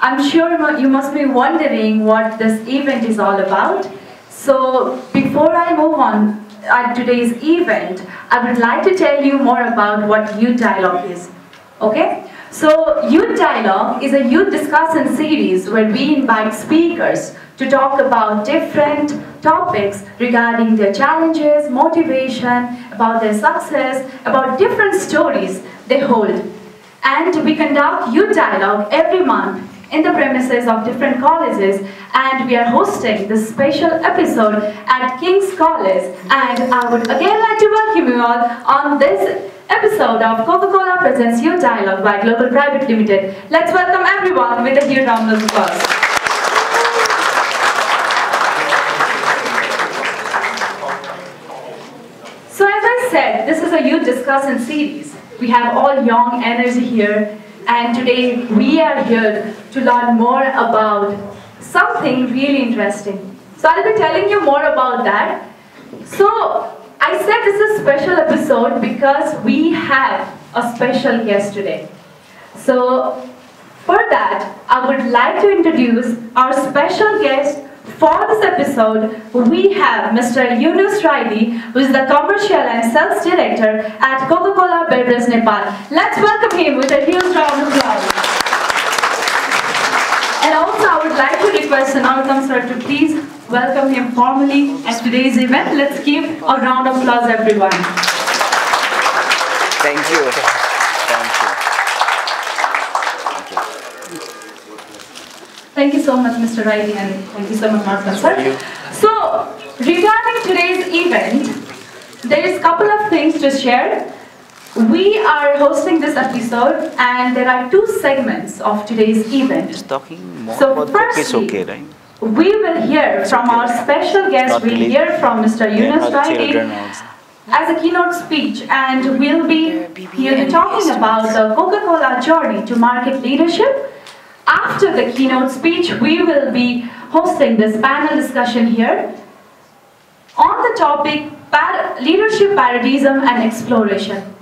I'm sure you must be wondering what this event is all about. So before I move on at today's event, I would like to tell you more about what Youth Dialogue is. Okay? So Youth Dialogue is a youth discussion series where we invite speakers to talk about different topics regarding their challenges, motivation, about their success, about different stories they hold. And we conduct Youth Dialogue every month in the premises of different colleges, and we are hosting this special episode at King's College. And I would again like to welcome you all on this episode of Coca-Cola presents Youth Dialogue by Glocal Pvt Limited. Let's welcome everyone with a huge round of applause. So as I said, this is a youth discussion series. We have all young energy here, and today we are here to learn more about something really interesting. So I'll be telling you more about that. So I said this is a special episode because we have a special guest today. So for that, I would like to introduce our special guest for this episode. We have Mr. Yunus Raidi, who is the Commercial and Sales Director at Coca-Cola Beverages Nepal. Let's welcome him with a huge round of applause. And also I would like to request Narottam sir to please welcome him formally at today's event. Let's give a round of applause, everyone. Thank you. Thank you. Thank you so much, Mr. Raidi, and thank you so much, Narottam sir. So, regarding today's event, there is a couple of things to share. We are hosting this episode, and there are two segments of today's event. Just talking more So about firstly, is okay, right? we will hear from our special guest. We'll hear from Mr. Yunus Raidi as a keynote speech, and he'll be talking about the Coca-Cola journey to market leadership. After the keynote speech, we will be hosting this panel discussion here on the topic leadership paradigm and exploration.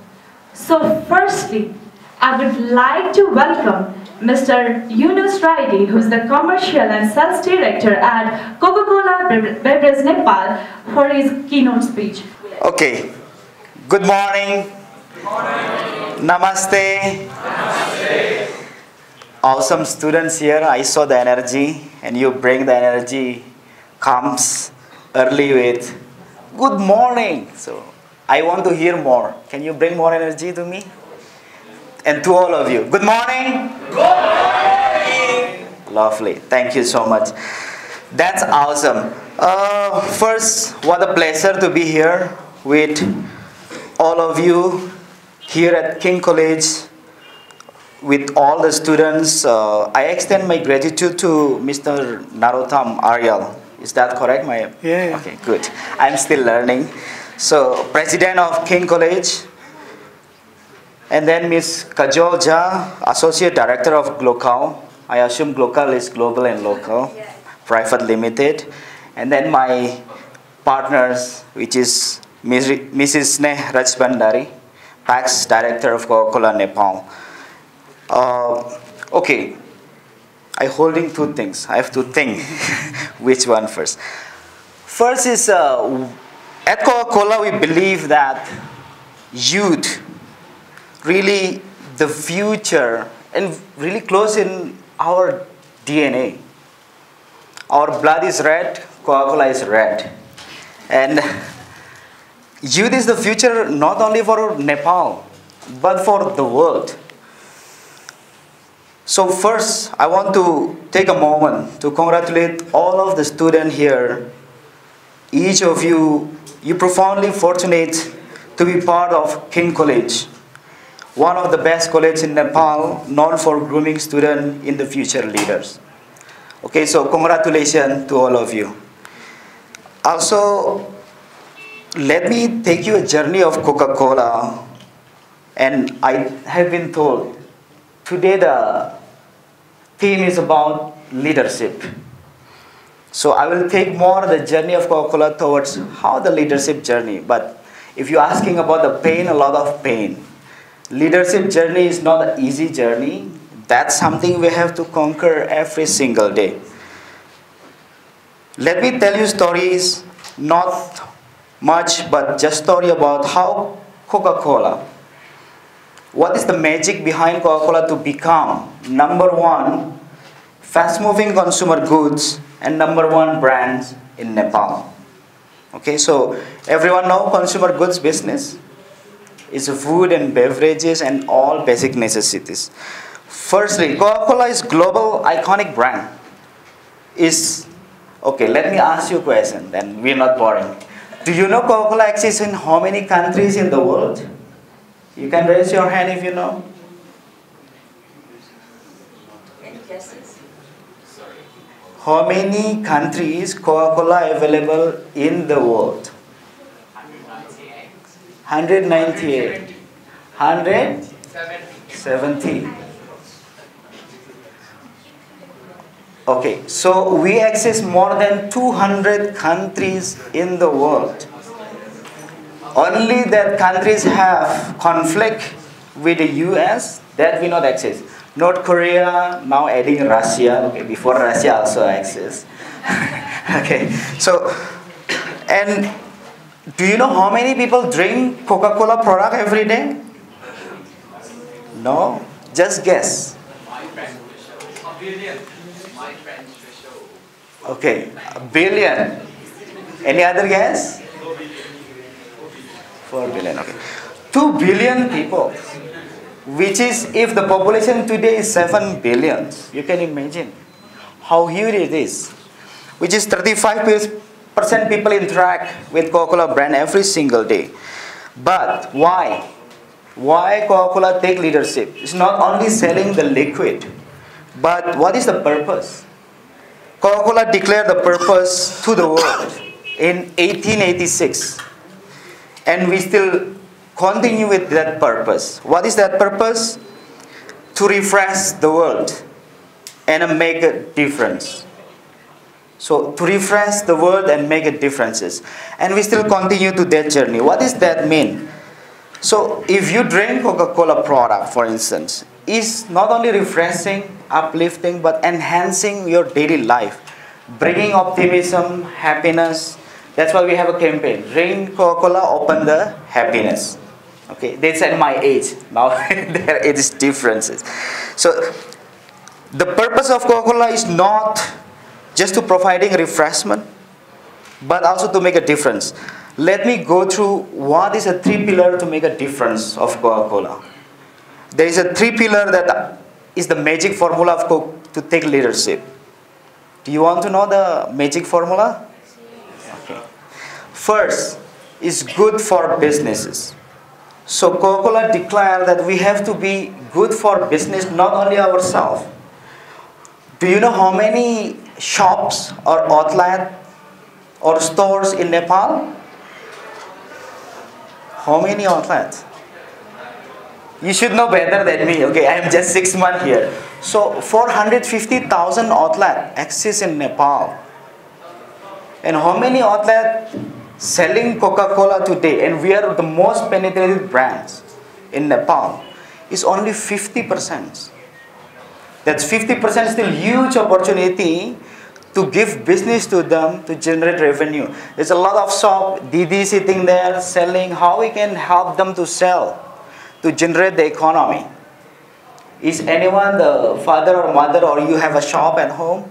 So firstly, I would like to welcome Mr. Yunus Raidi, who is the Commercial and Sales Director at Coca-Cola Beverages Nepal, for his keynote speech. Okay. Good morning. Namaste. Namaste. Awesome students here. I saw the energy, and you bring the energy comes early with good morning. So I want to hear more. Can you bring more energy to me? And to all of you. Good morning. Good morning. Lovely. Thank you so much. That's awesome. First, what a pleasure to be here with all of you here at King College, with all the students. I extend my gratitude to Mr. Narottam Aryal. Is that correct? Yeah. Okay, good. I'm still learning. So, President of King College, and then Ms. Kajol Jha, Associate Director of Glocal. I assume Glocal is Global and Local Pvt Limited. And then my partners, which is Mrs. Rajbandari, Tax Director of Coca-Cola Nepal. Okay, I'm holding two things. I have to think which one first. First is, at Coca-Cola we believe that youth really the future and really close in our DNA. Our blood is red, Coca-Cola is red. And youth is the future not only for Nepal, but for the world. So first, I want to take a moment to congratulate all of the students here. Each of you, you're profoundly fortunate to be part of King College, one of the best colleges in Nepal, known for grooming students in the future leaders. Okay, so congratulations to all of you. Also, let me take you a journey of Coca-Cola. And I have been told, today the theme is about leadership. So I will take more the journey of Coca-Cola towards how the leadership journey. But if you're asking about the pain, a lot of pain. Leadership journey is not an easy journey. That's something we have to conquer every single day. Let me tell you stories, not much, but just story about how Coca-Cola, what is the magic behind Coca-Cola to become number one fast-moving consumer goods and number one brands in Nepal. Okay, so everyone know consumer goods business is food and beverages and all basic necessities. Firstly, Coca-Cola is global iconic brand. Okay, let me ask you a question, then we're not boring. Do you know Coca-Cola exists in how many countries in the world? You can raise your hand if you know. Any guesses? How many countries Coca-Cola available in the world? 198. 170. Okay, so we access more than 200 countries in the world. Only that countries have conflict with the US that we not access. North Korea, now adding Russia. Okay, before Russia also access. Okay, so, and do you know how many people drink Coca-Cola product every day? No? Just guess. A billion. My friends to show. Okay, a billion. Any other guess? 4 billion, okay. 2 billion people. Which is, if the population today is 7 billion, you can imagine how huge it is. Which is 35% people interact with Coca-Cola brand every single day. But why? Why Coca-Cola take leadership? It's not only selling the liquid, but what is the purpose? Coca-Cola declared the purpose to the world in 1886. And we still continue with that purpose. What is that purpose? To refresh the world and make a difference. So to refresh the world and make a differences. And we still continue to that journey. What does that mean? So if you drink Coca-Cola product, for instance, is not only refreshing, uplifting, but enhancing your daily life, bringing optimism, happiness. That's why we have a campaign. Drink Coca-Cola, open the happiness. Okay, they said my age. Now there is differences. So the purpose of Coca-Cola is not just to providing refreshment, but also to make a difference. Let me go through what is a 3 pillar to make a difference of Coca-Cola. There is a 3 pillar that is the magic formula of Coke to take leadership. Do you want to know the magic formula? Okay. First is good for businesses. So Coca-Cola declared that we have to be good for business, not only ourselves. Do you know how many shops or outlet or stores in Nepal? How many outlets? You should know better than me. Okay, I am just 6 months here. So 450,000 outlets exist in Nepal. And how many outlets selling Coca-Cola today, and we are the most penetrated brands in Nepal, is only 50%. That's 50% still huge opportunity to give business to them to generate revenue. There's a lot of shop, Didi sitting there selling. How we can help them to sell, to generate the economy? Is anyone the father or mother, or you have a shop at home?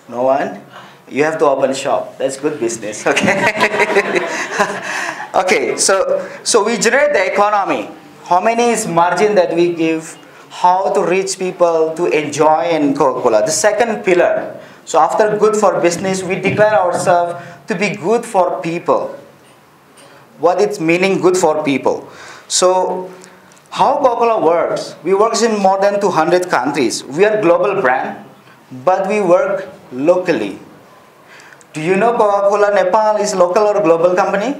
No one? You have to open a shop. That's good business, okay? Okay, so we generate the economy. How many is margin that we give? How to reach people to enjoy in Coca-Cola? The second pillar. So after good for business, we declare ourselves to be good for people. What it's meaning good for people? So how Coca-Cola works? We work in more than 200 countries. We are global brand, but we work locally. Do you know Coca-Cola Nepal is local or global company?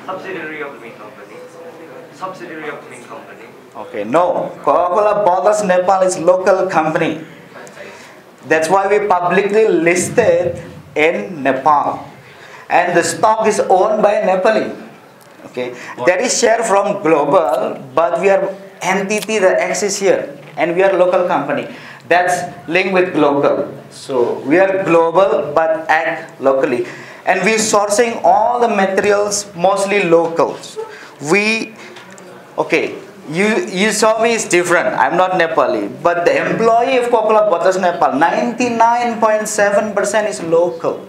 Subsidiary of the main company. Subsidiary of the main company. Okay, no. Coca-Cola Beverages Nepal is local company. That's why we publicly listed in Nepal. And the stock is owned by Nepali. Okay, there is share from global, but we are entity that exists here. and we are a local company. That's linked with global. So we are global but act locally. And we're sourcing all the materials mostly locals. Okay, you saw me is different. I'm not Nepali, but the employee of Coca-Cola Beverages Nepal, 99.7% is local.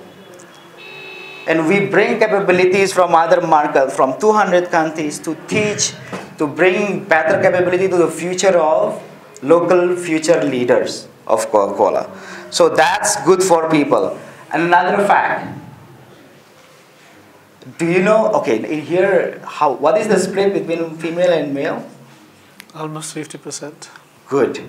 And we bring capabilities from other markets, from 200 countries to teach, to bring better capability to the future of local future leaders of Coca-Cola. So that's good for people. Another fact, do you know, okay, in here, what is the split between female and male? Almost 50%. Good.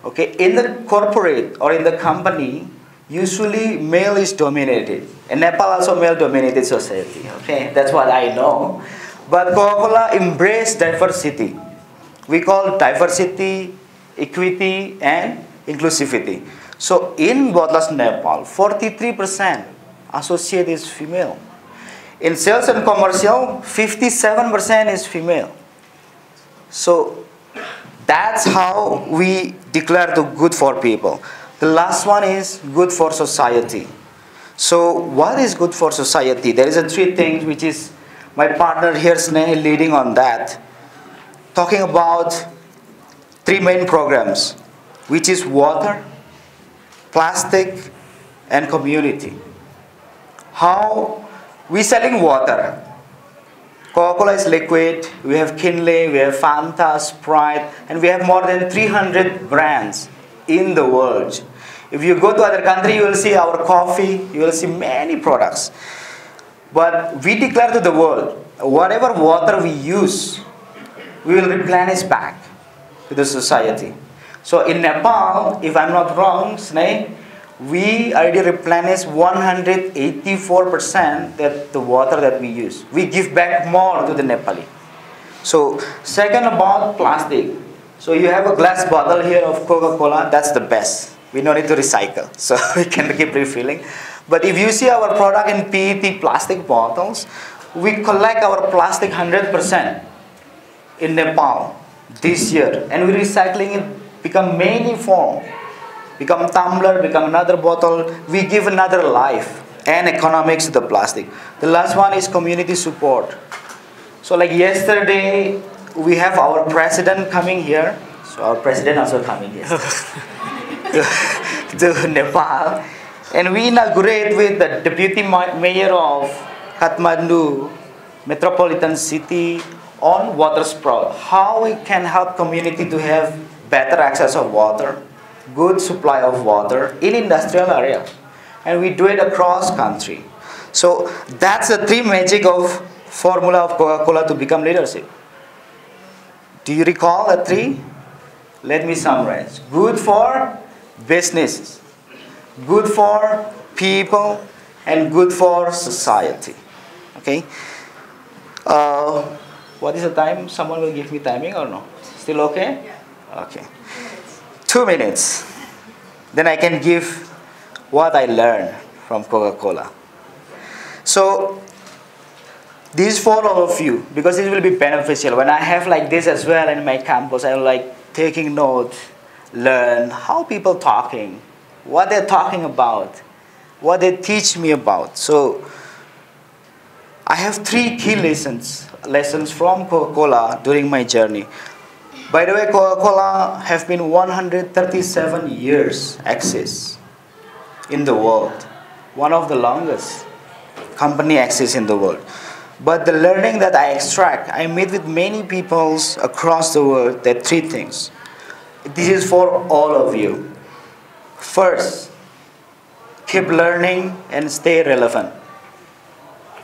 Okay, in the corporate or in the company, usually male is dominated. In Nepal also male dominated society. Okay, that's what I know. But Coca-Cola embraced diversity. We call diversity, equity, and inclusivity. So in Beverages Nepal, 43% associate is female. In sales and commercial, 57% is female. So that's how we declare the good for people. The last one is good for society. So what is good for society? There is a three things which is my partner here, Sneh, leading on that. Talking about three main programs, which is water, plastic, and community. How we selling water. Coca-Cola is liquid, we have Kinley, we have Fanta, Sprite, and we have more than 300 brands in the world. If you go to other country, you will see our coffee, you will see many products. But we declare to the world, whatever water we use, we will replenish back to the society. So in Nepal, if I'm not wrong, Sneh, we already replenish 184% that the water that we use. We give back more to the Nepali. So second, about plastic. So you have a glass bottle here of Coca-Cola, that's the best. We don't need to recycle, so we can keep refilling. But if you see our product in PET plastic bottles, we collect our plastic 100% in Nepal this year, and we're recycling it, become many form. Become tumbler, become another bottle, we give another life and economics to the plastic. The last one is community support. So like yesterday, we have our president coming here. So our president also coming here to Nepal. And we inaugurate with the deputy mayor of Kathmandu metropolitan city on water sprawl. How we can help community to have better access of water, good supply of water in industrial area, and we do it across country. So that's the three magic of formula of Coca-Cola to become leadership. Do you recall the three? Let me summarize. Good for business, good for people, and good for society. Okay. What is the time? Someone will give me timing or no? Still okay? Yeah. Okay. 2 minutes. Then I can give what I learned from Coca-Cola. So this is for all of you, because it will be beneficial. When I have like this as well in my campus, I like taking notes, learn how people talking, what they're talking about, what they teach me about. So I have 3 key lessons from Coca-Cola during my journey. By the way, Coca-Cola has been 137 years access in the world. One of the longest company access in the world. But the learning that I extract, I meet with many people across the world, there are 3 things. This is for all of you. First, keep learning and stay relevant.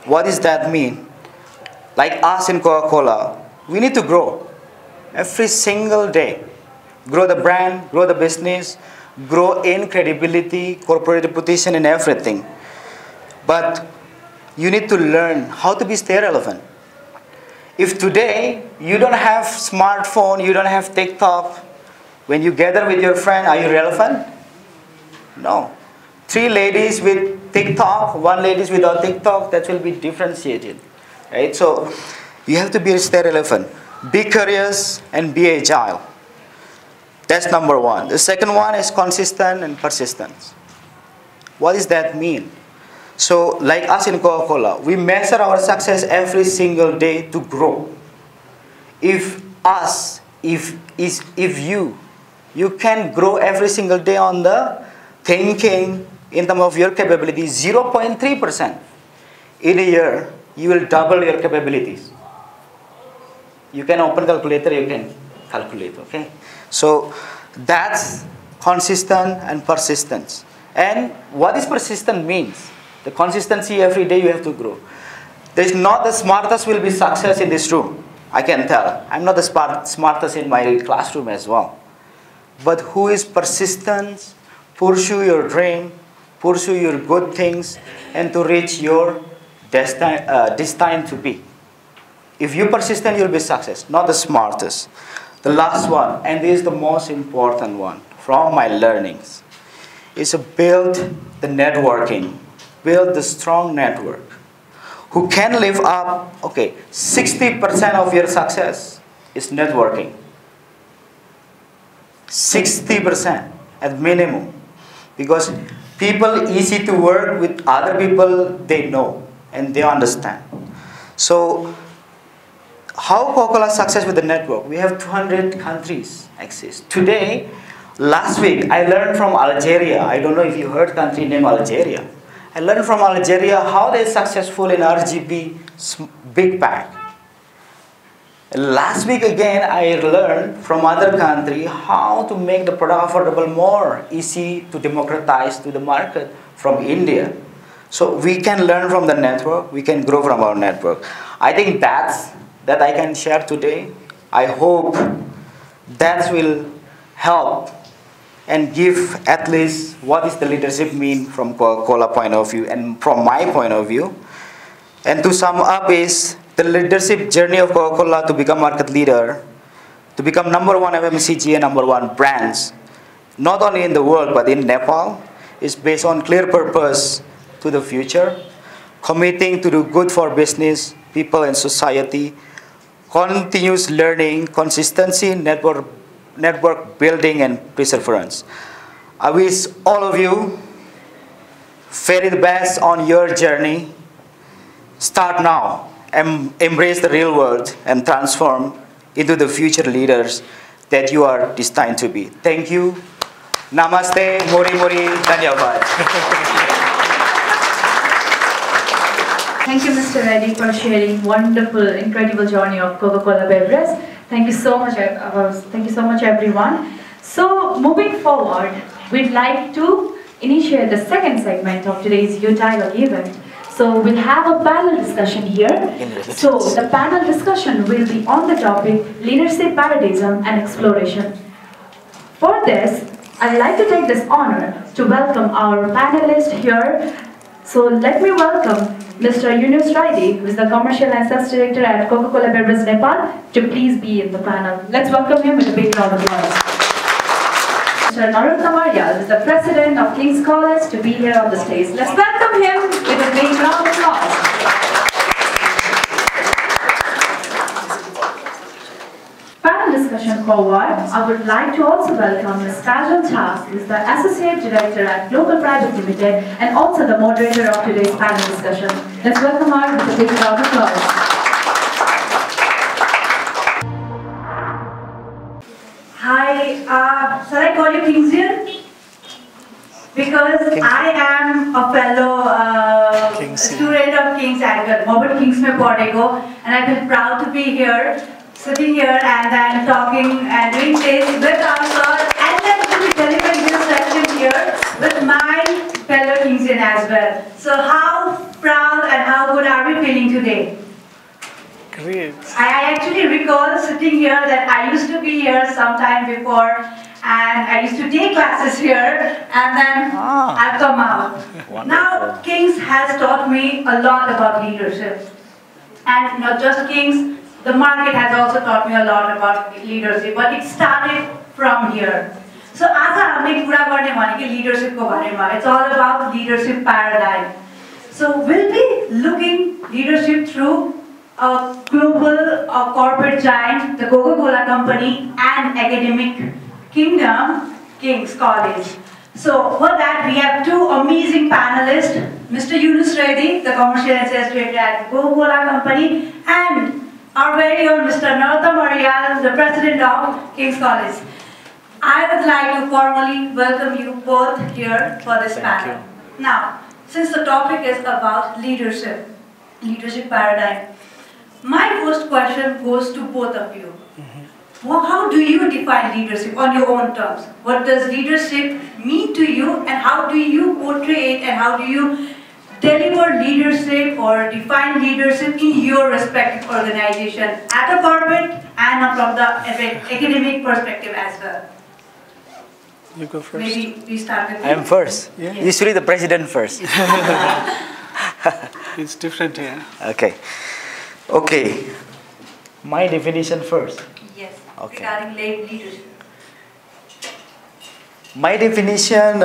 What does that mean? Like us in Coca-Cola, we need to grow. Every single day. Grow the brand, grow the business, grow in credibility, corporate reputation, and everything. But you need to learn how to stay relevant. If today you don't have smartphone, you don't have TikTok, when you gather with your friend, are you relevant? No. 3 ladies with TikTok, 1 lady without TikTok, that will be differentiated. Right? So you have to stay relevant. Be curious and be agile. That's number one. The second one is consistent and persistence. What does that mean? So, like us in Coca-Cola, we measure our success every single day to grow. If you can grow every single day on the thinking in terms of your capability, 0.3%. In a year, you will double your capabilities. You can open calculator, you can calculate, okay? So that's consistent and persistence. And what is persistent means? The consistency every day you have to grow. There's not the smartest will be success in this room. I can tell. I'm not the smartest in my classroom as well. But who is persistent, pursue your dream, pursue your good things, and to reach your destined to be. If you're persistent, you'll be success, not the smartest. The last one, and this is the most important one from my learnings, is to build the networking, build the strong network. Who can live up, 60% of your success is networking. 60% at minimum. Because people easy to work with other people they know and they understand. So, how Coca-Cola success with the network? We have 200 countries exist. Today, last week, I learned from Algeria. I don't know if you heard country name Algeria. I learned from Algeria how they're successful in RGB big pack. Last week again, I learned from other country how to make the product affordable more easy to democratize to the market from India. So we can learn from the network, we can grow from our network. I think that I can share today. I hope that will help and give at least what is the leadership mean from Coca-Cola point of view and from my point of view. And to sum up is the leadership journey of Coca-Cola to become market leader, to become #1 FMCG and #1 brands, not only in the world but in Nepal, is based on clear purpose to the future, committing to do good for business, people and society, continuous learning, consistency, network building and perseverance. I wish all of you very the best on your journey. Start now. Embrace the real world and transform into the future leaders that you are destined to be. Thank you. Namaste. Mori Mori. Dhanyavad. Thank you, Mr. Raidi, for sharing wonderful, incredible journey of Coca-Cola Beverages. Thank you so much. Thank you so much, everyone. So, moving forward, we'd like to initiate the second segment of today's Youth Dialogue event. So, we'll have a panel discussion here. So, the panel discussion will be on the topic leadership paradigm and exploration. For this, I'd like to take this honor to welcome our panelists here. So, let me welcome Mr. Yunus Raidi, who is the Commercial and Sales Director at Coca-Cola Beverages Nepal, to please be in the panel. Let's welcome him with a big round of applause. Mr. Narottam Aryal is the President of King's College to be here on the stage. Let's welcome him with a big round of applause. Panel discussion forward, I would like to also welcome Ms. Kajol Jha, who is the Associate Director at Glocal Pvt and also the moderator of today's panel discussion. Let's welcome her with a big round of applause. Hi, shall I call you Kingsian? Because I am a fellow student of King's Aryal, Mobile Kings mein padeko, and I feel proud to be here, sitting here and then talking and doing this with our sir, and then to be delivering this session here with my fellow Kingsian as well. So how proud and how good are we feeling today? Great. I actually recall sitting here that I used to be here sometime before and I used to take classes here and then I've come out. Wonderful. Now King's has taught me a lot about leadership. And not just King's, the market has also taught me a lot about leadership, but it started from here. So as I was leadership it's all about leadership paradigm. So we'll be looking leadership through a global corporate giant, the Coca-Cola company, and academic Kingdom Kings College. So for that we have two amazing panelists, Mr. Yunus Raidi, the commercial and sales director at Coca-Cola Company, and our very own Mr. Narottam Aryal, the president of King's College. I would like to formally welcome you both here for this panel. Now, since the topic is about leadership paradigm, my first question goes to both of you. Well, how do you define leadership on your own terms? What does leadership mean to you, and how do you portray it, and how do you deliver leadership or define leadership in your respective organization at a corporate and from the academic perspective as well? You go first. Maybe we start with you. I am first. Yeah. Usually the president first. It's different here. Okay. Okay. My definition first. Yes, Okay. regarding leadership. My definition,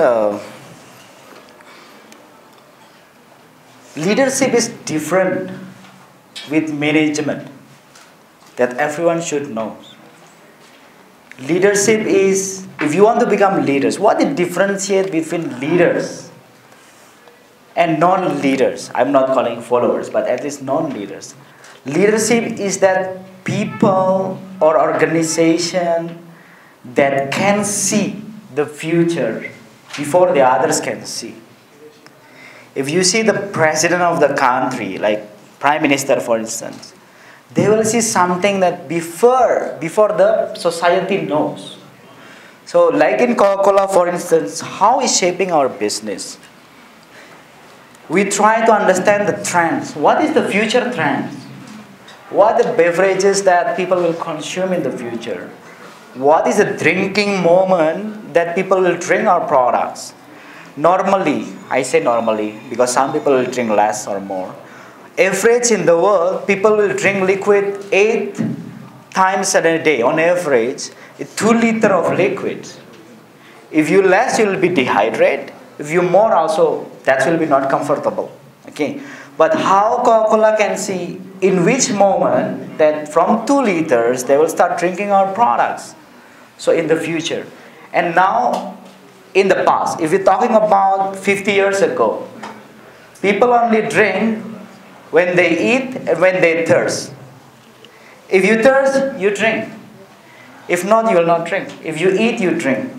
leadership is different with management that everyone should know. Leadership is, if you want to become leaders, what is differentiate between leaders and non-leaders? I'm not calling followers, but at least non-leaders. Leadership is that people or organization that can see the future before the others can see. If you see the president of the country, like prime minister for instance, they will see something that before the society knows. So like in Coca-Cola for instance, how is shaping our business? We try to understand the trends. What is the future trends? What are the beverages that people will consume in the future? What is the drinking moment that people will drink our products? Normally, I say normally because some people will drink less or more. Average in the world, people will drink liquid 8 times a day on average, 2 liters of liquid. If you less, you will be dehydrated. If you more also, that will be not comfortable. Okay. But how Coca-Cola can see in which moment that from 2 liters, they will start drinking our products. So in the future. And now, in the past, if you're talking about 50 years ago, people only drink when they eat and when they thirst. If you thirst, you drink. If not, you will not drink. If you eat, you drink.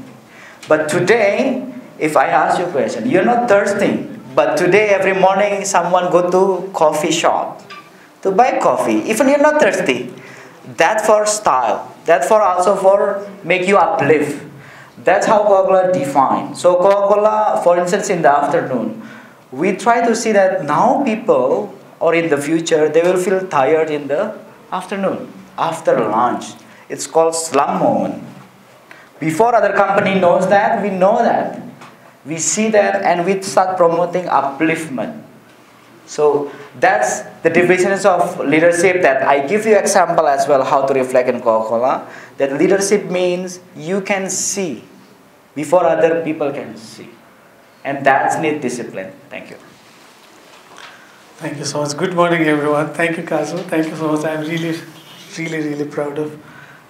But today, if I ask you a question, you're not thirsty. But today, every morning, someone go to coffee shop to buy coffee. Even you're not thirsty. That's for style. That's for also for make you uplift. That's how Coca-Cola define. So Coca-Cola, for instance, in the afternoon, we try to see that now people, or in the future, they will feel tired in the afternoon, after lunch. It's called slum moment. Before other company knows that, we know that. We see that and we start promoting upliftment. So that's the definitions of leadership that I give you example as well how to reflect in Coca-Cola. That leadership means you can see before other people can see. And that's need discipline. Thank you. Thank you so much. Good morning, everyone. Thank you, Kajol. Thank you so much. I'm really proud of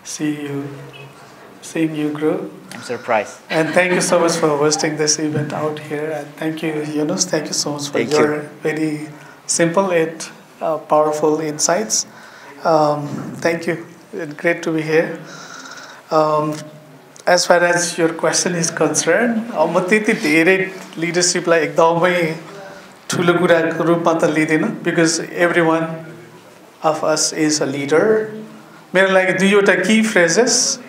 seeing you grow. I'm surprised. And thank you so much for hosting this event out here. And thank you, Yunus. Thank you so much for your very simple yet powerful insights. Thank you. It's great to be here. As far as your question is concerned, म त्यति धेरै leadershipलाई एकदमै ठुलो कुराको रूपमा त लिँदैन because everyone of us is a leader. मेरो लागि दुईवटा key phrases.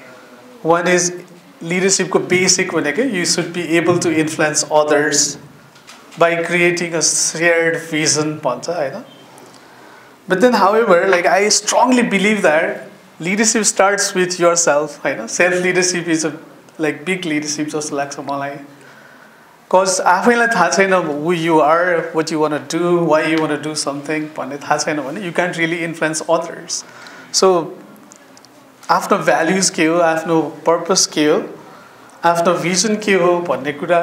One is leadership को basic भनेको you should be able to influence others by creating a shared vision भन्छ हैन. But then however, like I strongly believe that leadership starts with yourself, Hahn. Self leadership is a like big leadership जस्तो लाग्छ मलाई. Cause आफैलाई थाहा छैन who you are, what you want to do, why you want to do something भन्ने थाहा छैन भने you can't really influence others. So आफ्नो भ्याल्युज के हो, आफ्नो पर्पस के हो, आफ्नो भिजन के हो भन्ने कुरा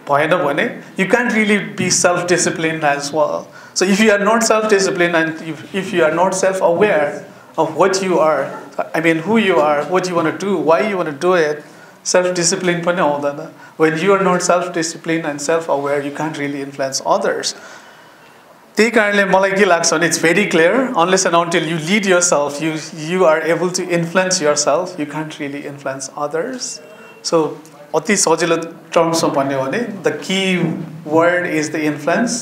भएन भने you can't really be self-disciplined as well. So if you are not self-disciplined and if you are not self-aware of what you are, I mean who you are, what you want to do, why you want to do it, self-discipline पनि आउँदैन. When you are not self-disciplined and self-aware, you can't really influence others. त्यही कारणले मलाई के लाग्छ भने it's very clear, unless and until you lead yourself, you are able to influence yourself, you can't really influence others. So अति सजिलो टर्म्समा भन्यो भने the key word is the influence.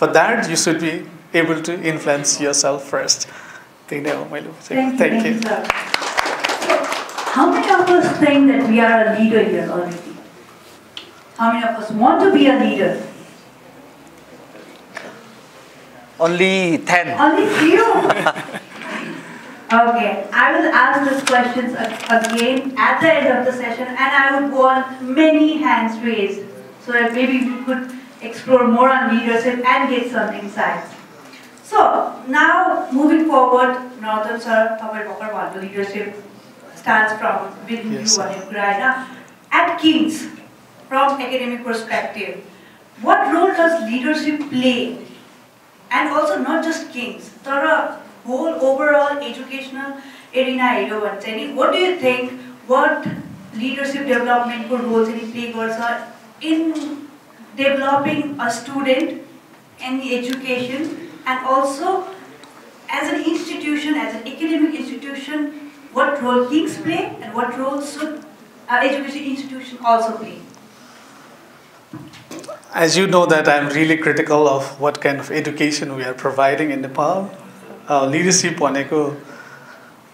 For that, you should be able to influence yourself first. Thank you. Thank you, sir. How many of us think that we are a leader here already? How many of us want to be a leader? Only 10. Only few. Okay, I will ask these questions again at the end of the session, and I would want many hands raised so that maybe we could explore more on leadership and get some insights. So now moving forward, Narottam sir, leadership starts from within you and your at King's, from academic perspective, what role does leadership play? And also not just King's, the whole overall educational arena. What do you think? What leadership development roles play in developing a student in the education, and also as an institution, as an academic institution, what role King's play and what role should our education institution also play? As you know that I'm really critical of what kind of education we are providing in Nepal. Leadership भनेको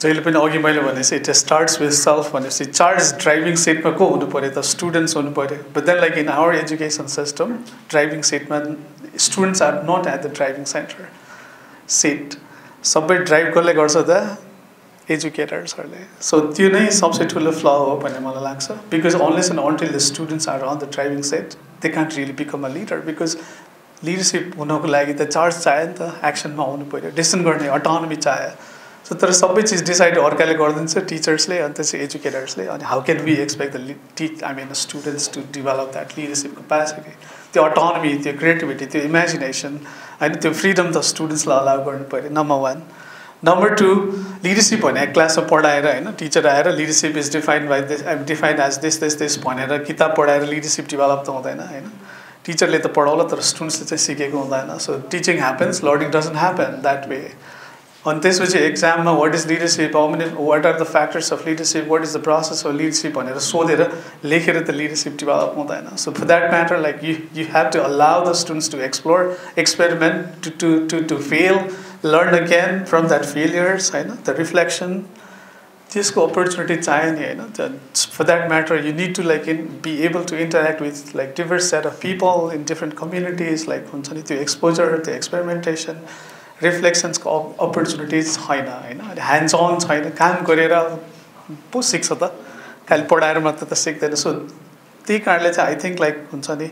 जहिले पनि अघि मैले भनेपछि it starts with self भनेपछि charge driving seat मा को हुनु पर्यो त students हुनु पर्यो. But then like in our education system, driving seat मा students are not at the driving center seat. सबै ड्राइभ कसले गर्छ त educatorsहरूले. So त्यो नै सबसे ठुलो flaw हो भन्ने मलाई लाग्छ. Because unless and until the students are on the driving seat, they can't really become a leader. Because leadership हुनको लागि त चार्ज चाहियो नि त, एक्सनमा आउनु पर्यो, डिसिसन गर्ने अटोनोमी चाहियो. सो तर सबै चिज डिसाइड अर्काले गरिदिन्छ, टिचर्सले अनि त्यसपछि एजुकेटर्सले. अनि how can we expect the students to develop that leadership capacity, त्यो अटोनोमी, त्यो क्रिएटिभिटी, त्यो इमेजिनेसन, होइन त्यो फ्रिडम त स्टुडेन्ट्सलाई अलाउ गर्नु पऱ्यो. नम्बर 1. नम्बर 2, लिडरसिप भने क्लासमा पढाएर होइन, टिचर आएर leadership is defined by this, आइम डिफाइन्ड एज दिस भनेर किताब पढाएर लिडरसिप डेभलप त हुँदैन होइन. टिचरले त पढाउला तर स्टुडेन्ट्सले चाहिँ सिकेको हुँदैन. So teaching happens, learning doesn't happen that way. अनि त्यसपछि एक्जाममा what is leadership, what are the factors of leadership, what is the process of leadership भनेर सोधेर लेखेर त लिडरसिप डेभलप हुँदैन. So for that matter like you have to allow the students to explore, experiment, to fail, learn again from that failures होइन, the reflection, त्यसको opportunity चाहियो नि होइन. For that matter you need to like be able to interact with like diverse set of people in different communities. Like हुन्छ नि त्यो exposure, त्यो experimentation, रिफ्लेक्सन्सको opportunities छैन होइन. ह्यान्ड्स अन छैन, काम गरेर पो सिक्छ त, खालि पढाएर मात्र त सिक्दैन. सो त्यही कारणले चाहिँ आई थिङ्क लाइक हुन्छ नि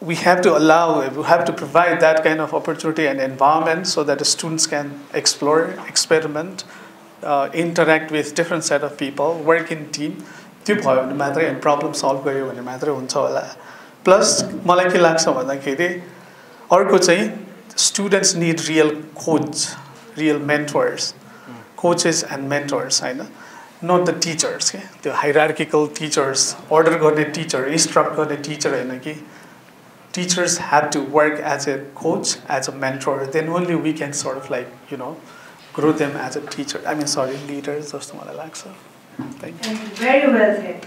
we have to allow, we have to provide that kind of opportunity and environment so that the students can explore, experiment, interact with different set of people, work in team. त्यो भयो भने मात्रै problem solve गर्यो भने मात्रै हुन्छ होला. Plus मलाई के लाग्छ भन्दाखेरि अर्को चाहिँ students need real coach, real mentors, coaches and mentors होइन, not the teachers के, त्यो hierarchical teachers, order गर्ने teacher, instruct गर्ने teacher होइन कि. Teachers have to work as a coach, as a mentor. Then only we can sort of like, you know, grow them as a teacher. Leaders. Thank you. Very well said.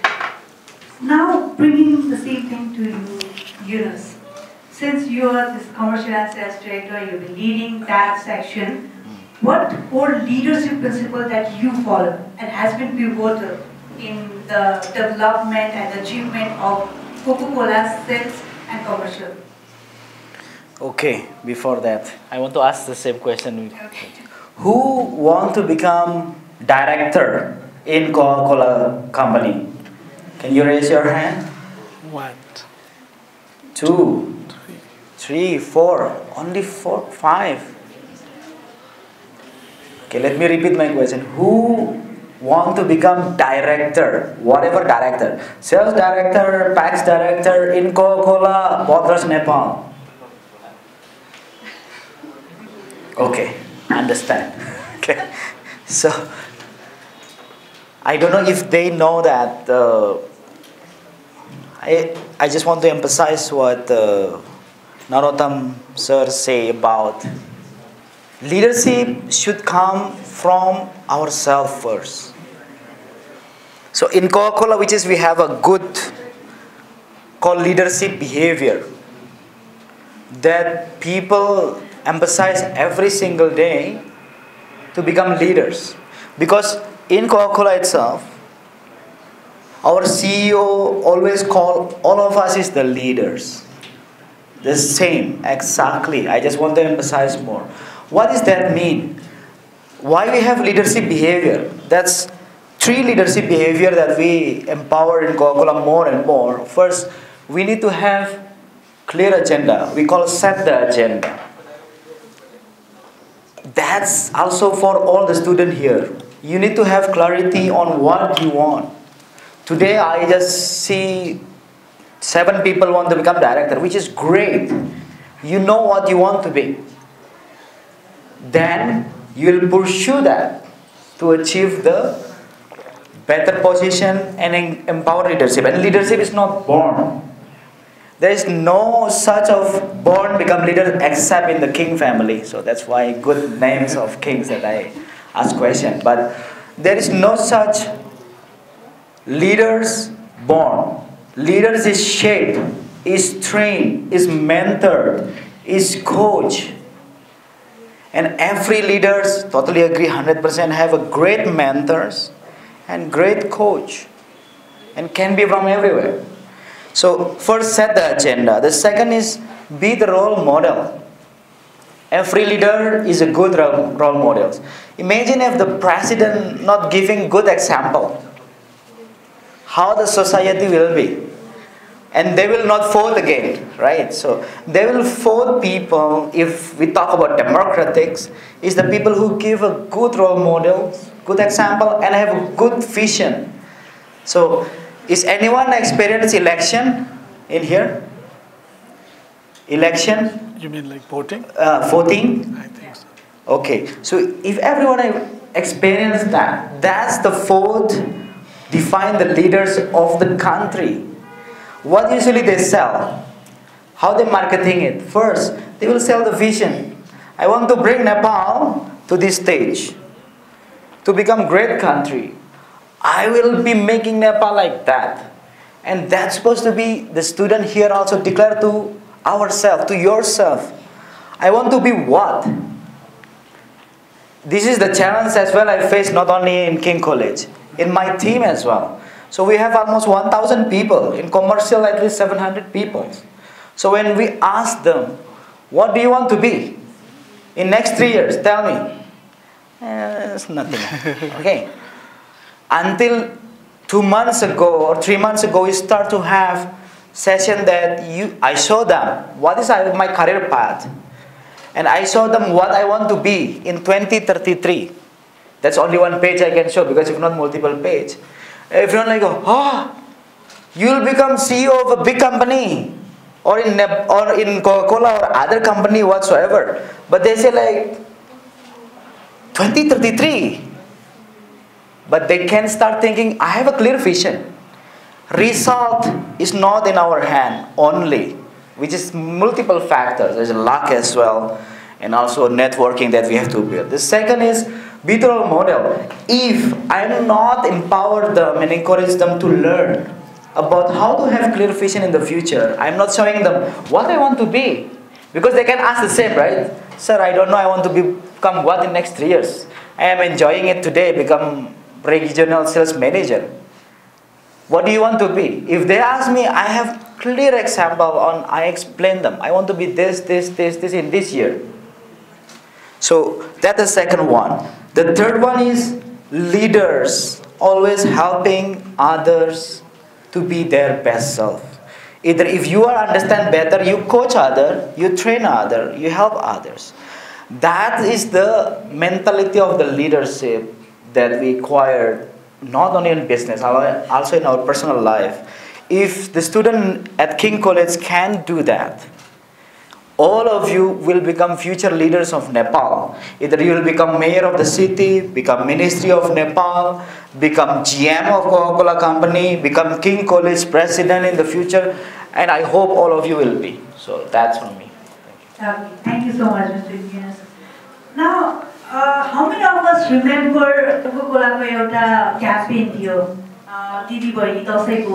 Now, bringing the same thing to you, Yunus. Since you are this commercial and sales director, you'll be leading that section. What core leadership principle that you follow and has been pivotal in the development and achievement of Coca-Cola sales and commercial? Okay, before that, I want to ask the same question. Okay. Who want to become director in Coca-Cola company? Can you raise your hand? 1, 2, 3, 4, only 4, 5. Okay, let me repeat my question. Who want to become director, whatever director, sales director, tax director in Coca-Cola Beverages Nepal? Okay, understand. Okay, so I don't know if they know that. I just want to emphasize what Narottam sir say about leadership should come from ourselves first. So in Coca-Cola, which is we have a good called leadership behavior that people emphasize every single day to become leaders. Because in Coca-Cola itself, our CEO always call all of us is the leaders. The same, exactly. I just want to emphasize more. What does that mean? Why we have leadership behavior? That's 3 leadership behavior that we empower in Coca-Cola more and more. First, we need to have clear agenda. We call set the agenda. That's also for all the students here. You need to have clarity on what you want. Today I just see 7 people want to become director, which is great. You know what you want to be. Then you will pursue that to achieve the better position and empower leadership. And leadership is not born. There is no such of born become leader except in the king family. So that's why good names of kings that I ask question. But there is no such leaders born. Leaders is shaped, is trained, is mentored, is coached. And every leaders, totally agree 100%, have a great mentors and great coach. And can be from everywhere. So first set the agenda. The second is be the role model. Every leader is a good role model. Imagine if the president not giving good example. How the society will be. And they will not vote again, right? So they will vote people, if we talk about democratics, is the people who give a good role model, good example, and have a good vision. So is anyone experienced election in here? Election? You mean like voting? Voting? I think so. Okay, so if everyone have experienced that, that's the vote define the leaders of the country. What usually they sell? How they marketing it? First, they will sell the vision. I want to bring Nepal to this stage, to become great country. I will be making Nepal like that. And that's supposed to be the student here also declare to ourselves, to yourself. I want to be what? This is the challenge as well I face not only in King College, in my team as well. So we have almost 1,000 people, in commercial at least 700 people. So when we ask them, what do you want to be? In next 3 years, tell me. It's nothing. Okay. Until 2 months ago or 3 months ago, we start to have session that I show them what is my career path. And I show them what I want to be in 2033. That's only one page I can show because if not multiple page. Everyone like, oh, you will become CEO of a big company or in Coca-Cola or other company whatsoever. But they say like 2033. But they can start thinking, I have a clear vision. Result is not in our hand only, which is multiple factors. There's luck as well and also networking that we have to build. The second is be the role model. If I do not empower them and encourage them to learn about how to have clear vision in the future, I'm not showing them what I want to be. Because they can ask the same, right? Sir, I don't know I want to become what in next 3 years. I am enjoying it today, become regional sales manager. What do you want to be? If they ask me, I have clear example on, I explain them. I want to be this in this year. So that's the second one. The third one is leaders always helping others to be their best self. Either if you understand better, you coach others, you train others, you help others. That is the mentality of the leadership that we acquire not only in business, also in our personal life. If the student at King College can do that, all of you will become future leaders of Nepal. Either you will become mayor of the city, become ministry of Nepal, become GM of Coca-Cola company, become King College president in the future, and I hope all of you will be. So that's from me. Okay. Thank you so much, Mr. Yunus. Now, how many of us remember Coca-Cola Beverages campaign थियो? Didi Bhai, Dasai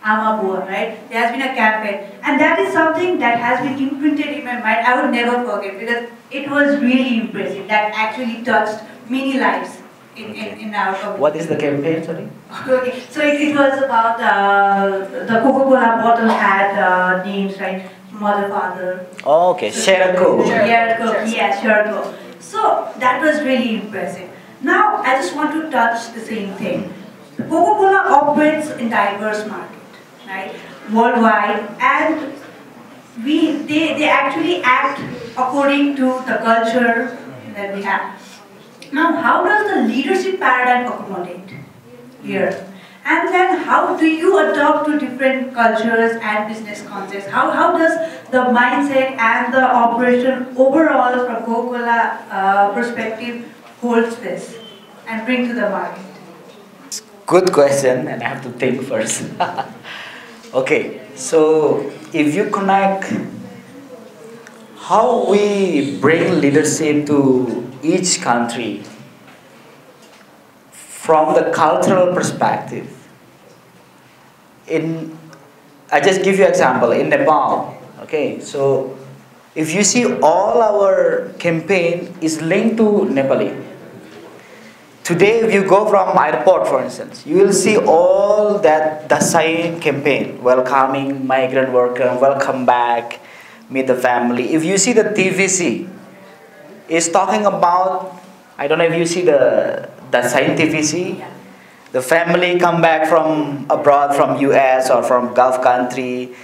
Ama Bua, right? There has been a campaign, and that is something that has been imprinted in my mind. I would never forget because it was really impressive. That actually touched many lives in our community. What is the campaign, sorry? Okay, so it was about the Coca-Cola bottle had names, right? Mother, father. Oh, okay, share a Coke. Share a Coke, yeah, share a Coke. So that was really impressive. Now I just want to touch the same thing. Coca-Cola operates in diverse market, right? Worldwide, and they actually act according to the culture that we have. Now, how does the leadership paradigm accommodate here? And then how do you adopt to different cultures and business contexts? How does the mindset and the operation overall from Coca-Cola perspective holds this and bring to the market? Good question, and I have to think first. Okay, so if you connect how we bring leadership to each country from the cultural perspective, I just give you an example, in Nepal, okay, so if you see all our campaign is linked to Nepali. Today, if you go from airport, for instance, you will see all that the same campaign, welcoming migrant worker, welcome back, meet the family. If you see the TVC, it's talking about, I don't know if you see the same TVC, the family come back from abroad, from US or from Gulf country,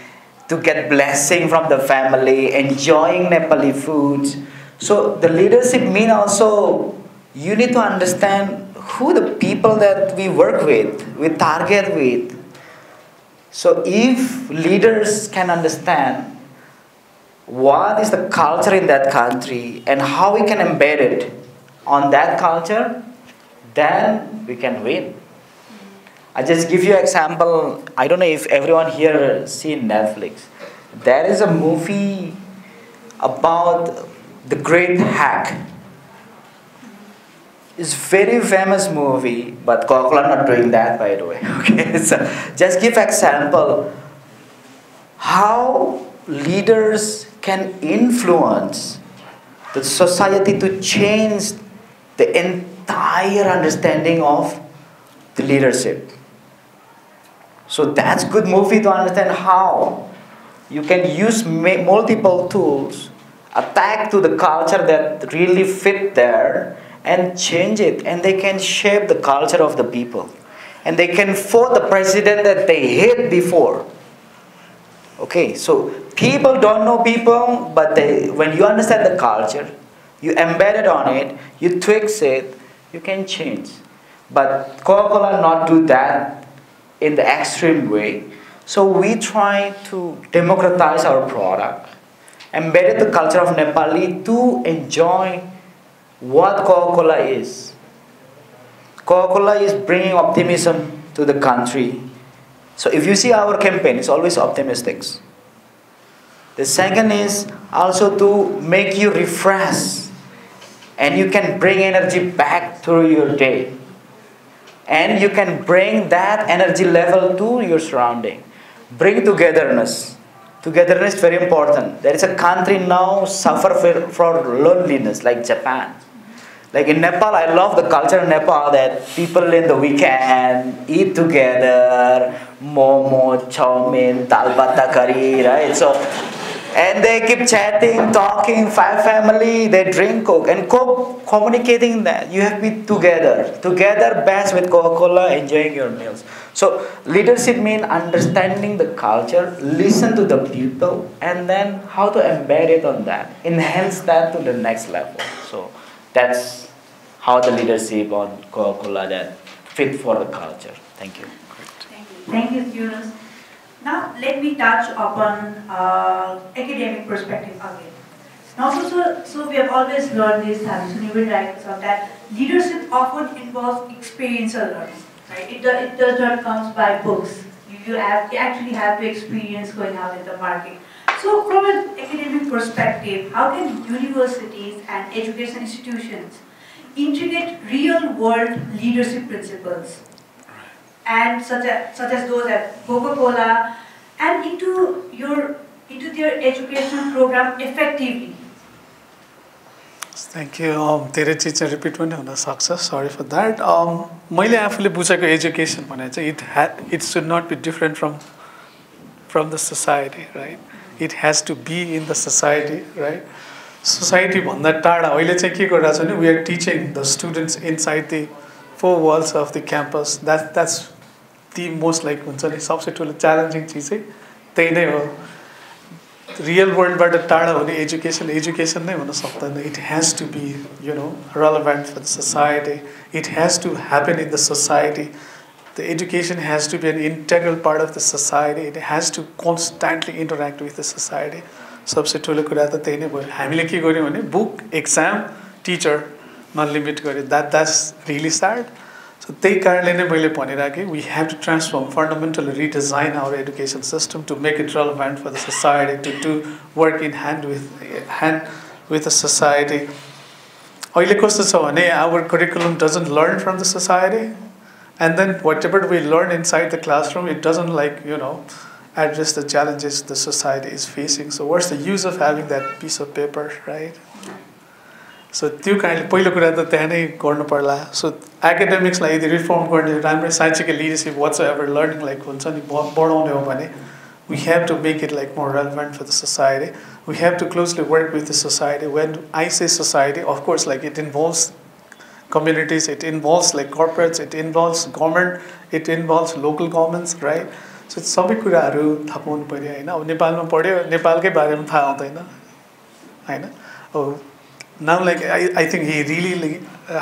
to get blessing from the family, enjoying Nepali foods. So the leadership mean also, you need to understand who the people that we work with, we target with. So if leaders can understand what is the culture in that country and how we can embed it on that culture, then we can win. I just give you an example. I don't know if everyone here seen Netflix. There is a movie about the great hack. It's very famous movie, but Coca-Cola not doing that, by the way. Okay, so just give example how leaders can influence the society to change the entire understanding of the leadership. So that's good movie to understand how you can use multiple tools, attack to the culture that really fit there, and change it, and they can shape the culture of the people, and they can vote the president that they hate before. Okay, so people don't know people, but when you understand the culture, you embed it on it, you twix it, you can change. But Coca-Cola not do that in the extreme way. So we try to democratize our product, embed the culture of Nepali to enjoy what Coca-Cola is. Coca-Cola is bringing optimism to the country. So if you see our campaign, it's always optimistic. The second is also to make you refresh, and you can bring energy back through your day. And you can bring that energy level to your surrounding. Bring togetherness. Togetherness is very important. There is a country now suffer for loneliness, like Japan. Like in Nepal, I love the culture in Nepal that people in the weekend eat together, momo, chow mein, dal bata curry, right? So, and they keep chatting, talking, family, they drink Coke. And Coke communicating that you have to be together. Together best with Coca-Cola, enjoying your meals. So leadership means understanding the culture, listen to the people, and then how to embed it on that. Enhance that to the next level. So that's how the leadership on Coca-Cola that fit for the culture. Thank you. Thank you, Yunus. Now, let me touch upon academic perspective again. And also, so we have always learned this, and you will write this out, that leadership often involves experiential learning. Right? It does not come by books. You actually have to experience going out in the market. So from an academic perspective, how can universities and education institutions integrate real-world leadership principles, and such as those at Coca-Cola, and into their educational program effectively? Thank you. धेरै चिज चाहिँ repeat पनि हुन सक्छ, सरी for that. मैले आफूले बुझेको एजुकेसन भने चाहिँ it should not be different from the society, right? It has to be in the society, right? Society भन्दा टाढा अहिले चाहिँ के गरिरहेको छ भने we are teaching the students inside the four walls of the campus. That's the most like हुन्छ नि सबसे ठुलो च्यालेन्जिङ चिज चाहिँ त्यही नै हो. रियल वर्ल्डबाट टाढा हुने एजुकेसन नै हुन सक्दैन. It has to be relevant for the society. It has to happen in the society. The education has to be an integral part of the society. It has to constantly interact with the society. सबसे ठुलो कुरा त त्यही नै भयो. हामीले के गर्यौँ भने बुक, एक्जाम, टिचरमा लिमिट गर्यो. That's really sad. So त्यही कारणले नै मैले भनिराखेँ we have to transform, fundamentally redesign our education system to make it relevant for the society, to work in hand with the society. अहिले कस्तो छ भने our curriculum doesn't learn from the society, and then whatever we learn inside the classroom, it doesn't address the challenges the society is facing. So what's the use of having that piece of paper, right? So त्यो कारणले पहिलो कुरा त त्यहाँ नै गर्नु पर्ला. सो एकाडेमिक्सलाई यदि रिफर्म गर्ने राम्रै scientific leadership what's ever learning हुन्छ नि बढाउने हो भने we have to make it more relevant for the society. We have to closely work with the society. When I say society, of course it involves communities, it involves corporates, it involves government, it involves local governments, right? So सबै कुराहरू थाहा पाउनु पर्यो हैन. अब नेपालमा पढ्यो, नेपालकै बारेमा थाहा हुँदैन हैन. Now, I think he really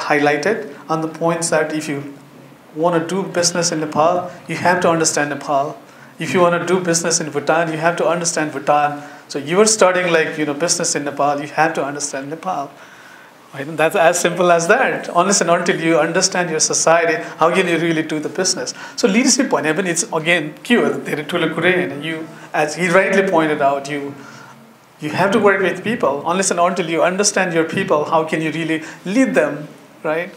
highlighted on the points that if you want to do business in Nepal, you have to understand Nepal. If you want to do business in Bhutan, you have to understand Bhutan. So you are starting business in Nepal, you have to understand Nepal. Right? And that's as simple as that. Unless and until you understand your society, how can you really do the business? So leadership point, it's again you, as he rightly pointed out, you have to work with people. Unless and until you understand your people, how can you really lead them, right?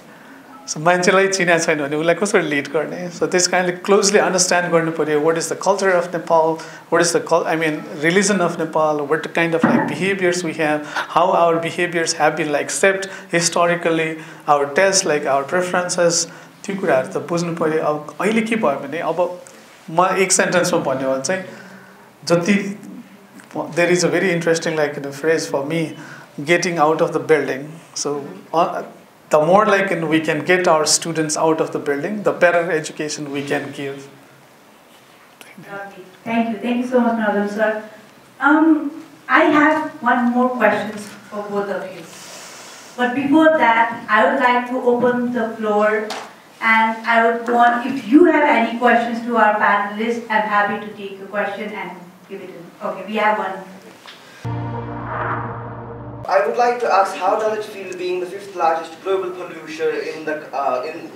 So मान्छेलाई चिना छैन भने उसलाई कसरी lid गर्ने? So this kind of closely understand गर्नु पर्यो. What is the culture of Nepal? What is the religion of Nepal? What kind of behaviors we have? How our behaviors have been shaped historically? Our tastes, our preferences. त्यो कुराहरू त बुझ्नु पर्यो. अब अहिले के भयो भने अब म एक सेन्टेन्समा भन्यो भने चाहिँ जति there is a very interesting phrase for me, getting out of the building. So the more we can get our students out of the building, the better education we can give. Thank you so much, Narottam sir. I have one more question for both of you. But before that, I would like to open the floor, and I would want, if you have any questions to our panelists, I'm happy to take a question and give it to them. Okay, we have one. I would like to ask, how does it feel being the 5th largest global polluter in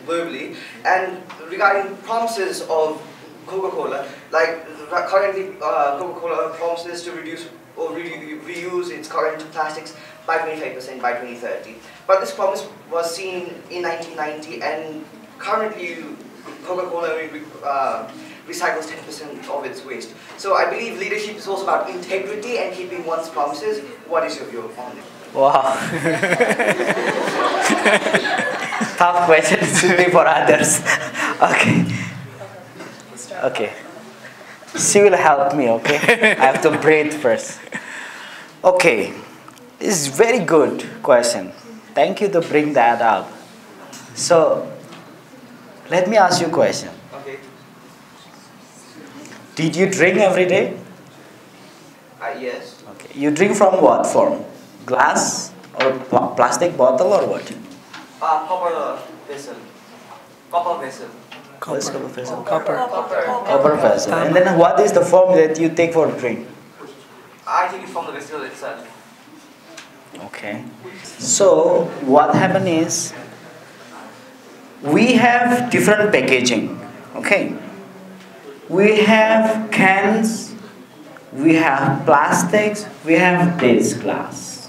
globally, and regarding promises of Coca-Cola, currently Coca-Cola promises to reduce or reuse its current plastics by 25% by 2030. But this promise was seen in 1990, and currently Coca-Cola recycles 10% of its waste. So I believe leadership is also about integrity and keeping one's promises. What is your view on it? Wow. Tough question to be for others. Okay. She will help me, okay? I have to breathe first. Okay. This is a very good question. Thank you to bring that up. So, let me ask you a question. Did you drink every day? Yes. Okay. You drink from what form? Glass or plastic bottle or what? Copper vessel. Copper vessel. What is copper vessel? Copper vessel. And then what is the form that you take for drink? I take it from the vessel itself. Okay. So what happened is we have different packaging. Okay. We have cans, we have plastics, we have this glass.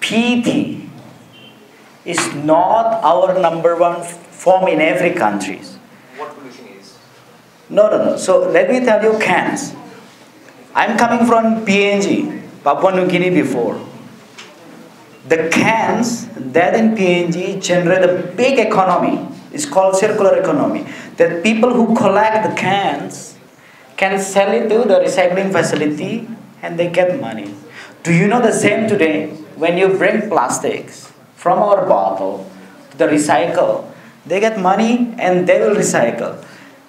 PET is not our number one form in every country. What pollution is? No. So let me tell you cans. I'm coming from PNG, Papua New Guinea before. The cans that in PNG generate a big economy. It's called circular economy. That people who collect the cans can sell it to the recycling facility and they get money. Do you know the same today? When you bring plastics from our bottle to the recycle, they get money and they will recycle.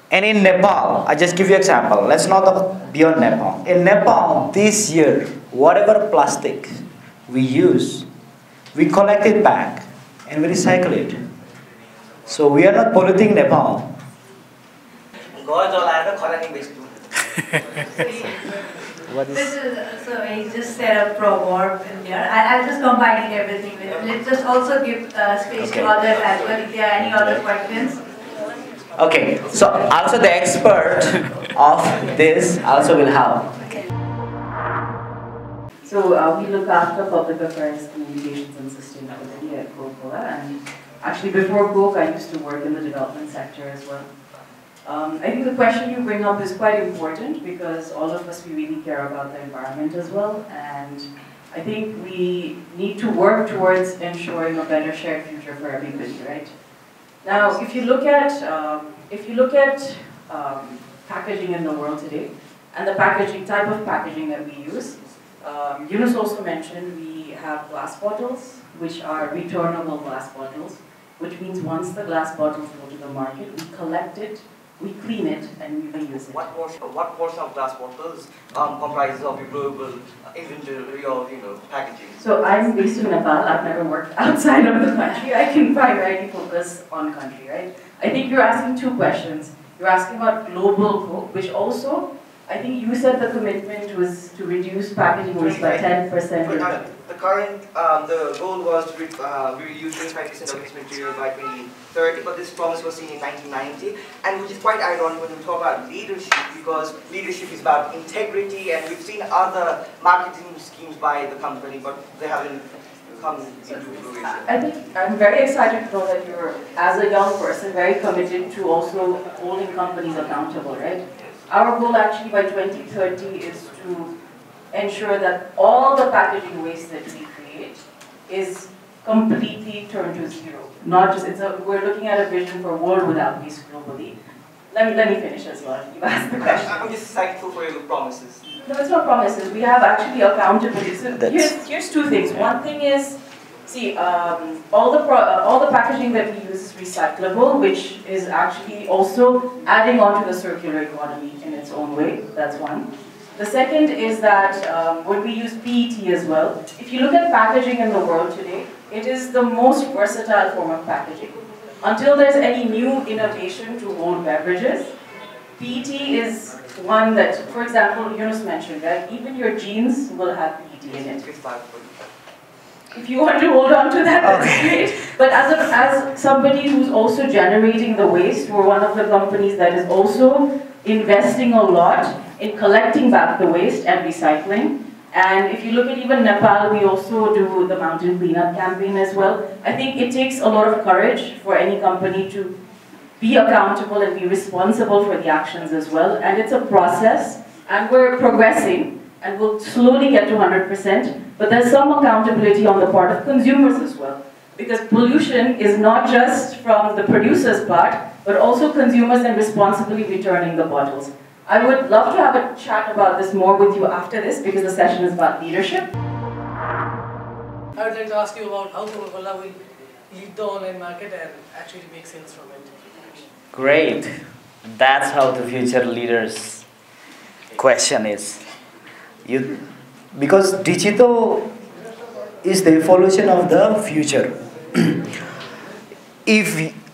And in Nepal, I just give you an example. Let's not talk beyond Nepal. In Nepal, this year, whatever plastic we use, we collect it back and we recycle it. So we are not polluting Nepal. What is? This is, so he just said a proverb in there. I'll just combining everything with it. Let's just also give space to others as well if there are any other questions. Okay, so also the expert of this also will help. So we look after public affairs, communications and sustainability at Coca-Cola, and actually before Coke I used to work in the development sector as well. I think the question you bring up is quite important because all of us, we really care about the environment as well, and I think we need to work towards ensuring a better shared future for everybody, right? Now, if you look at packaging in the world today, and the type of packaging that we use, Yunus also mentioned we have glass bottles, which are returnable glass bottles, which means once the glass bottles go to the market, we collect it, we clean it, and we reuse it. What portion of glass bottles comprises of your global inventory of packaging? So I'm based in Nepal. I've never worked outside of the country. I can primarily focus on country, right? I think you're asking two questions. You're asking about global Coke, which also, I think you said the commitment was to reduce packaging waste by 10%. The current, the goal was to reduce 25% of this material by 2030, but this promise was seen in 1990, and which is quite ironic when we talk about leadership, because leadership is about integrity, and we've seen other marketing schemes by the company, but they haven't come into fruition. I think I'm very excited to know that you're, as a young person, very committed to also holding companies accountable, right? Our goal actually by 2030 is to ensure that all the packaging waste that we create is completely turned to zero. Not just, we're looking at a vision for a world without waste globally. Let me finish as well. You asked the question. I'm just thankful for your promises. No, it's not promises. We have actually accountability. So here's two things. One thing is, see, all the packaging that we use is recyclable, which is actually also adding on to the circular economy in its own way. That's one. The second is that when we use PET as well, if you look at packaging in the world today, it is the most versatile form of packaging. Until there's any new innovation to hold beverages, PET is one that, for example, Yunus mentioned, right? Even your jeans will have PET in it. If you want to hold on to that, that's great. But as somebody who's also generating the waste, we're one of the companies that is also investing a lot in collecting back the waste and recycling. And if you look at even Nepal, we also do the mountain cleanup campaign as well. I think it takes a lot of courage for any company to be accountable and be responsible for the actions as well. And it's a process, and we're progressing, and we'll slowly get to 100%. But there's some accountability on the part of consumers as well. Because pollution is not just from the producer's part, but also consumers and responsibly returning the bottles. I would love to have a chat about this more with you after this, because the session is about leadership. I would like to ask you about how Coca-Cola will lead the online market and actually make sales from it. Great. That's how the future leaders' question is. Because digital is the evolution of the future.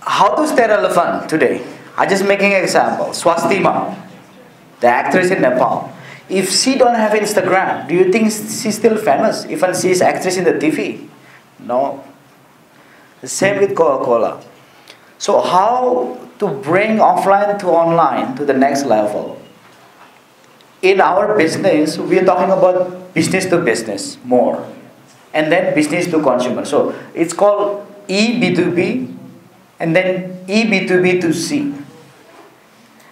How to stay relevant today? I'm just making an example. Swastika, the actress in Nepal. If she don't have Instagram, do you think she's still famous? Even she's actress in the TV? No. The same with Coca-Cola. So how to bring offline to online to the next level? In our business, we are talking about business to business more. And then business to consumer. So it's called E-B2B and then E-B2B2C.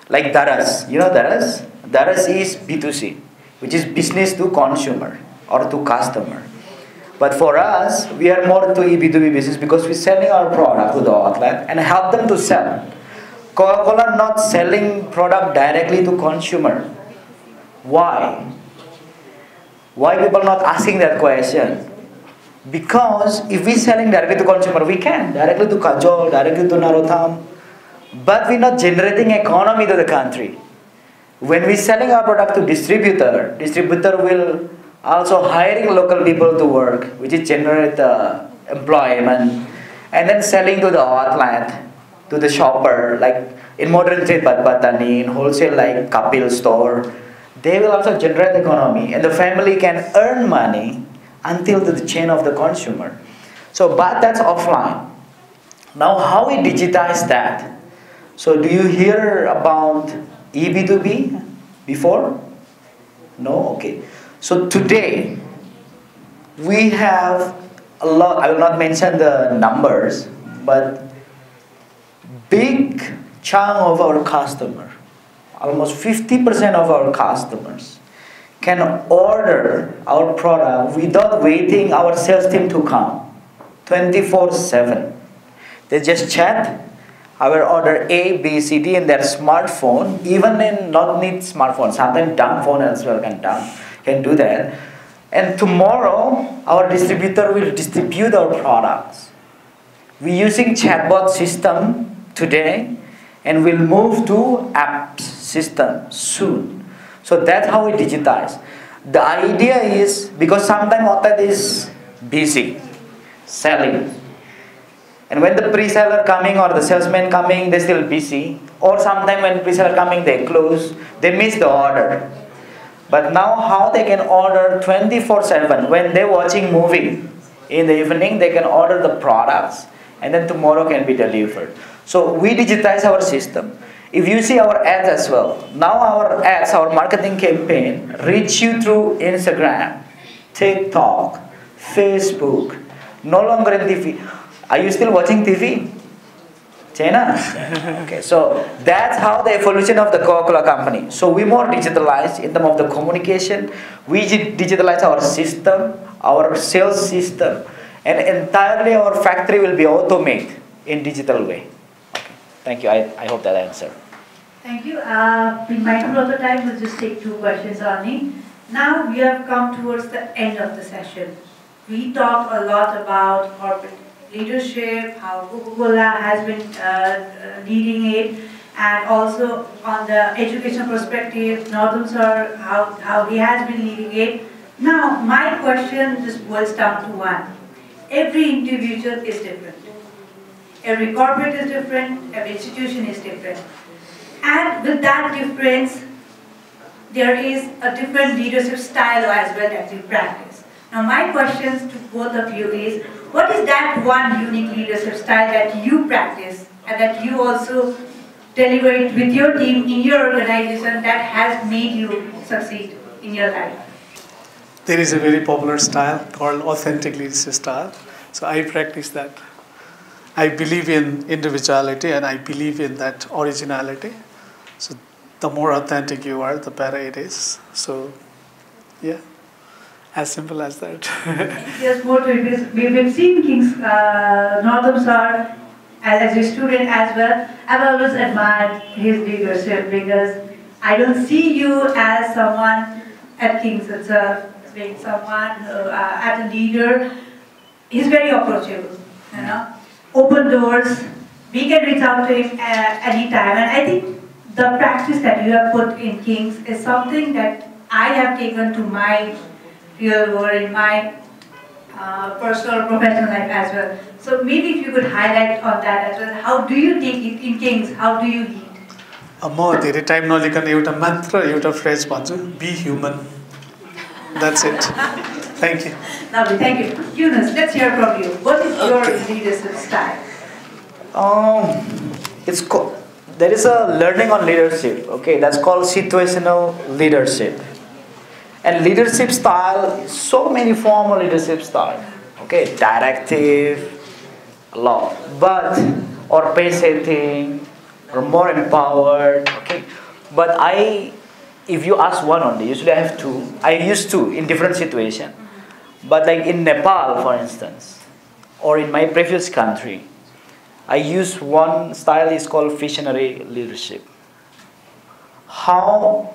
Like Daras. You know Daras? Daras is B2C, which is business to consumer or to customer. But for us, we are more to E-B2B business because we're selling our product to the outlet and help them to sell. Coca-Cola not selling product directly to consumer. Why? Why people not asking that question? Because if we're selling directly to consumer, we can. Directly to Kajol, directly to Narottam. But we're not generating economy to the country. When we're selling our product to distributor, distributor will also hiring local people to work, which is generate employment, and then selling to the outlet, to the shopper, like in modern trade, Batani, in wholesale like Kapil store, they will also generate economy, and the family can earn money until the chain of the consumer. So, but that's offline. Now, how we digitize that? So, do you hear about E-B2B before? No? Okay. So today, we have a lot, I will not mention the numbers, but big chunk of our customer, almost 50% of our customers can order our product without waiting our sales team to come, 24/7. They just chat, I will order A, B, C, D in their smartphone, even in not need smartphone, sometimes dumb phone as well can do that. And tomorrow, our distributor will distribute our products. We're using chatbot system today, and we'll move to apps system soon. So that's how we digitize. The idea is, because sometimes outlet is busy selling. And when the pre-seller coming or the salesman coming, they're still busy. Or sometimes when pre-seller coming, they close, they miss the order. But now how they can order 24/7, when they're watching movie in the evening, they can order the products and then tomorrow can be delivered. So we digitize our system. If you see our ads as well, now our ads, our marketing campaign reach you through Instagram, TikTok, Facebook, no longer in TV. Are you still watching TV? China? Okay, so that's how the evolution of the Coca-Cola company. So we more digitalized in terms of the communication. We digitalize our system, our sales system, and entirely our factory will be automated in digital way. Okay, thank you. I hope that answered. Thank you. In mindful of the time, we'll just take 2 questions only. Now we have come towards the end of the session. We talked a lot about corporate leadership, how Coca-Cola has been leading it, and also on the educational perspective, Narottam sir, how he has been leading it. Now, my question just boils down to one. Every individual is different. Every corporate is different, every institution is different. And with that difference, there is a different leadership style as well that you practice. Now, my questions to both of you is, what is that one unique leadership style that you practice and that you also deliver it with your team in your organization that has made you succeed in your life? There is a very popular style called authentic leadership style. So I practice that. I believe in individuality and I believe in that originality. So the more authentic you are, the better it is. So yeah, as simple as that. Yes, more to it. We've seen King's Narottam sir as a student as well. I've always admired his leadership because I don't see you as someone at King's itself, being someone as a leader. He's very approachable, you know. Open doors. We can reach out to him anytime, and I think the practice that you have put in King's is something that I have taken to my real world, in my personal or professional life as well. So maybe if you could highlight on that as well. How do you take it in King's? How do you lead? म धेरै time नलिकन एउटा phrase भन्छु, be human. That's it. Thank you. Lovely, thank you. Yunus, let's hear from you. What is your leadership style? There is a learning on leadership. Okay, that's called situational leadership. And leadership style, so many formal leadership style. Okay, directive, a lot, or pace setting, or more empowered. Okay, but if you ask one only, usually I have two. I use two in different situations. But like in Nepal, for instance, or in my previous country, I use one style is called visionary leadership. How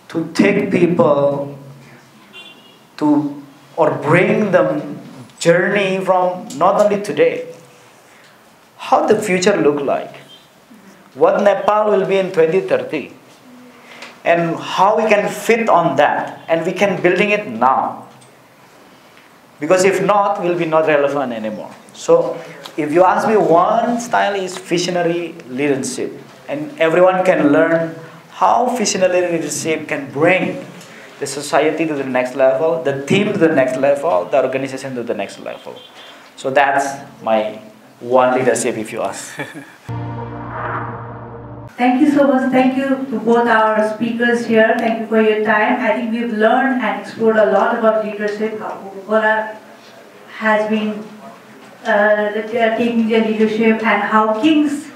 to take people to, or bring them journey from not only today, how the future look like, what Nepal will be in 2030, and how we can fit on that, and we can building it now. Because if not, we'll be not relevant anymore. So if you ask me, one style is visionary leadership, and everyone can learn how visionary leadership can bring the society to the next level, the team to the next level, the organization to the next level. So that's my one leadership, if you ask. Thank you so much. Thank you to both our speakers here. Thank you for your time. I think we've learned and explored a lot about leadership, how Coca-Cola has been taking their leadership, and how Kings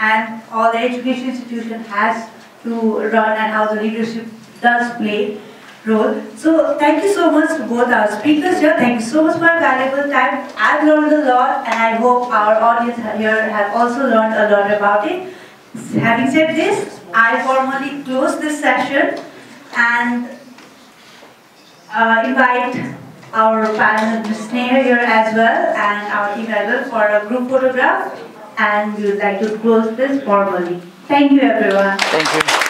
and all the education institution has to run, and how the leadership does play role. So thank you so much to both our speakers here. Thank you so much for your valuable time. I've learned a lot, and I hope our audience here have also learned a lot about it. Having said this, I formally close this session and invite our panelist Ms. Sneha here as well, and our team as well, for a group photograph, and we would like to close this formally. Thank you, everyone. Thank you.